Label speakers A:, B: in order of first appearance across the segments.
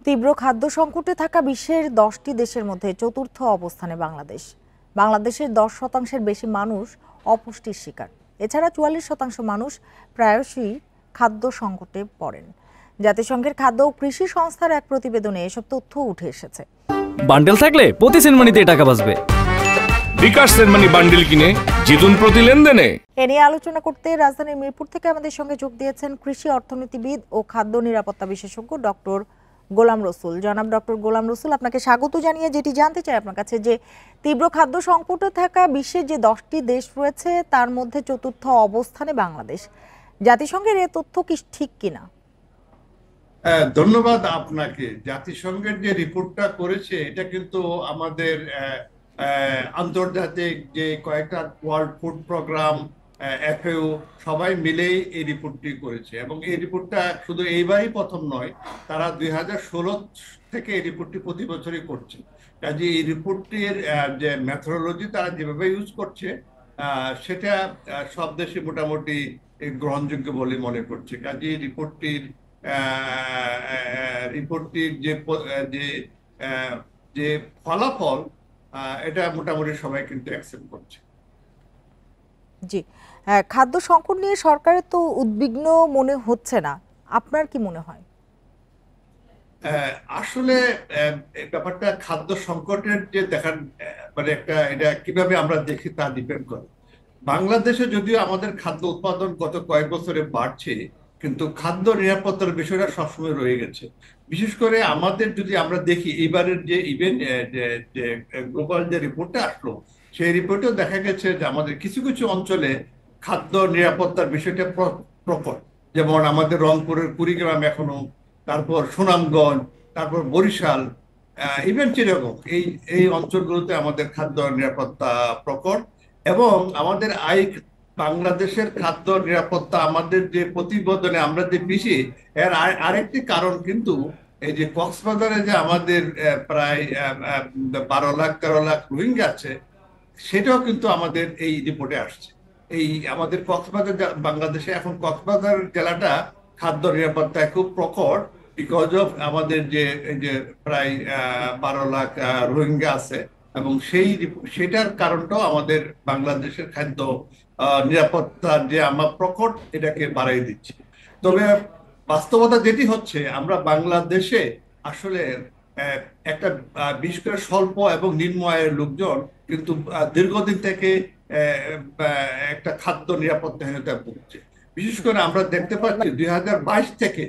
A: তীব্র খাদ্য সংকটে থাকা বিশ্বের 10টি দেশের মধ্যে চতুর্থ অবস্থানে বাংলাদেশ। বাংলাদেশের 10% বেশি মানুষ অপুষ্টির শিকার। এছাড়া 44% মানুষ প্রায়শই খাদ্য সংকটে পড়েন। জাতিসংঘের খাদ্য ও কৃষি সংস্থার এক প্রতিবেদনে এসব তথ্য উঠে এসেছে।
B: বান্ডেল থাকলে প্রতি সেনমানিতে টাকা বাঁচবে।
C: বিকাশ সেনমানি বান্ডেল কিনে জিতুন প্রতি লেনদেনে।
A: এ নিয়ে আলোচনা করতে রাজধানীর মিরপুর থেকে আমাদের সঙ্গে যোগ দিয়েছেন কৃষি অর্থনীতিবিদ ও খাদ্য নিরাপত্তা বিশেষজ্ঞ ডক্টর গোলাম রসুল। জনাব ডক্টর গোলাম রসুল, আপনাকে স্বাগত জানিয়ে যেটি জানতে চাই আপনার কাছে যে তীব্র খাদ্য সংকটে থাকা বিশ্বের যে 10টি দেশ রয়েছে তার মধ্যে চতুর্থ অবস্থানে বাংলাদেশ। জাতিসংঘের এ তথ্য কি ঠিক কিনা?
D: ধন্যবাদ আপনাকে। জাতিসংঘের যে রিপোর্টটা করেছে এটা কিন্তু আমাদের আন্তর্জাতিক যে কয়েকটা ওয়ার্ল্ড ফুড প্রোগ্রাম, FAO সবাই মিলেই এই রিপোর্টটি করেছে এবং এই রিপোর্টটা শুধু এইবারই প্রথম নয়, তারা 2016 থেকে এই রিপোর্টটি প্রতি বছরই করছে। কাজে এই রিপোর্টটির যে মেথোডোলজি তারা যেভাবে ইউজ করছে সেটা সব দেশে মোটামুটি গ্রহণযোগ্য বলে মনে করছে। কাজে রিপোর্টটির যে ফলাফল এটা মোটামুটি সবাই কিন্তু অ্যাকসেপ্ট করছে।
A: জি, খাদ্য সংকট নিয়ে সরকারের তো উদ্বিগ্ন মনে হচ্ছে না, আপনার কি মনে হয়?
D: আসলে ব্যাপারটা খাদ্য সংকটের যে দেখার মানে একটা এটা কিভাবে আমরা দেখি তা ডিপেন্ড করে। বাংলাদেশে যদিও আমাদের খাদ্য উৎপাদন গত কয়েক বছরে বাড়ছে, কিন্তু খাদ্য নিরাপত্তার বিষয়টা সবসময় রয়ে গেছে। বিশেষ করে আমাদের যদি আমরা দেখি এবারের যে ইভেন্ট যে গ্লোবাল যে রিপোর্টটা আসলো, সেই রিপোর্টেও দেখা গেছে যে আমাদের কিছু কিছু অঞ্চলে খাদ্য নিরাপত্তার বিষয়টা প্রকট, যেমন আমাদের রংপুরের কুড়িগ্রাম এখনো, তারপর সুনামগঞ্জ, তারপর বরিশাল, ইভেন চিটাগং, এই অঞ্চলগুলোতে আমাদের খাদ্য নিরাপত্তা প্রকট। এবং আমাদের বাংলাদেশের খাদ্য নিরাপত্তা আমাদের যে প্রতিবেদনে আমরা যে পিছিয়ে, এর আরেকটি কারণ কিন্তু এই যে কক্সবাজারে যে আমাদের প্রায় 12 লাখ 13 লাখ রোহিঙ্গা আছে, সেটাও কিন্তু আমাদের এই রিপোর্টে আসছে। এই আমাদের কক্সবাজার বাংলাদেশে এখন কক্সবাজার জেলাটা খাদ্য নিরাপত্তায় খুব প্রখর, বিকজ অফ আমাদের যে প্রায় 12 লাখ রোহিঙ্গা আছে এবং সেটার কারণটাও আমাদের বাংলাদেশের খাদ্য নিরাপত্তার যে আমার প্রকট এটাকে বাড়াই দিচ্ছে। তবে বাস্তবতা যেটি হচ্ছে, আমরা বাংলাদেশে আসলে একটা বিশেষ করে স্বল্প এবং নিম্ন আয়ের লোকজন কিন্তু দীর্ঘদিন থেকে একটা খাদ্য নিরাপত্তাহীনতায় ভুগছে। বিশেষ করে আমরা দেখতে পাচ্ছি 2022 থেকে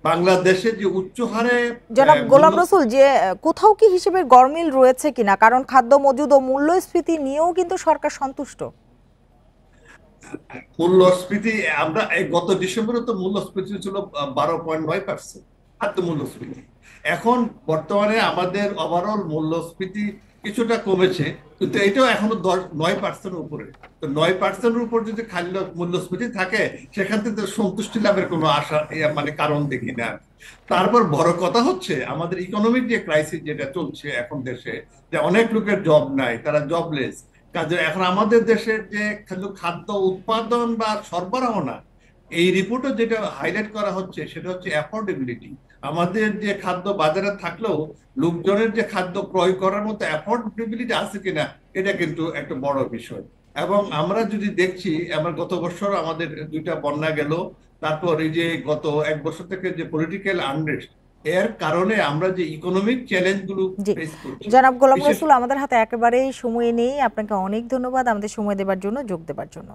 D: বাংলাদেশে যে উচ্চ হারে।
A: জনাব গোলাম রসুল, যে কোথাও কি হিসেবে গরমিল রয়েছে কিনা? কারণ খাদ্য মজুদ ও মূল্যস্ফীতি নিয়েও কিন্তু সরকার সন্তুষ্ট।
D: মূল্যস্ফীতি আমরা গত ডিসেম্বরে তো মূল্যস্ফীতি ছিল 12.9%, খাদ্য মূল্যস্ফীতি। এখন বর্তমানে আমাদের ওভারঅল মূল্যস্ফীতি কিছুটা কমেছে, কিন্তু এটাও এখনো 9% উপরে। তো 9% উপর যদি খাদ্য মূল্যস্ফীতি থাকে, সেখান থেকে সন্তুষ্টি লাভের কোনো আশা মানে কারণ দেখি না। তারপর বড় কথা হচ্ছে আমাদের ইকোনমিক যে ক্রাইসিস যেটা চলছে এখন দেশে, যে অনেক লোকের জব নাই, তারা জবলেস। কাজে এখন আমাদের দেশের যে খাদ্য উৎপাদন বা সরবরাহ না, এই রিপোর্টে যেটা হাইলাইট করা হচ্ছে সেটা হচ্ছে অ্যাফোর্ডেবিলিটি। আমাদের যে খাদ্য বাজারে থাকলেও লোকজনের যে খাদ্য ক্রয় করার মতো অ্যাফোর্ডেবিলিটি আছে কিনা, এটা কিন্তু একটা বড় বিষয়। এবং আমরা যদি দেখছি, আমার গত বছর আমাদের 2টা বন্যা গেল, তারপর এই যে গত 1 বছর থেকে যে পলিটিক্যাল আনরেস্ট, এর কারণে আমরা যে ইকোনমিক চ্যালেঞ্জগুলো ফেস করছি।
A: জনাব গোলাম রসুল, আমাদের হাতে একেবারেই সময় নেই। আপনাকে অনেক ধন্যবাদ আমাদের সময় দেবার জন্য, যোগ দেবার জন্য।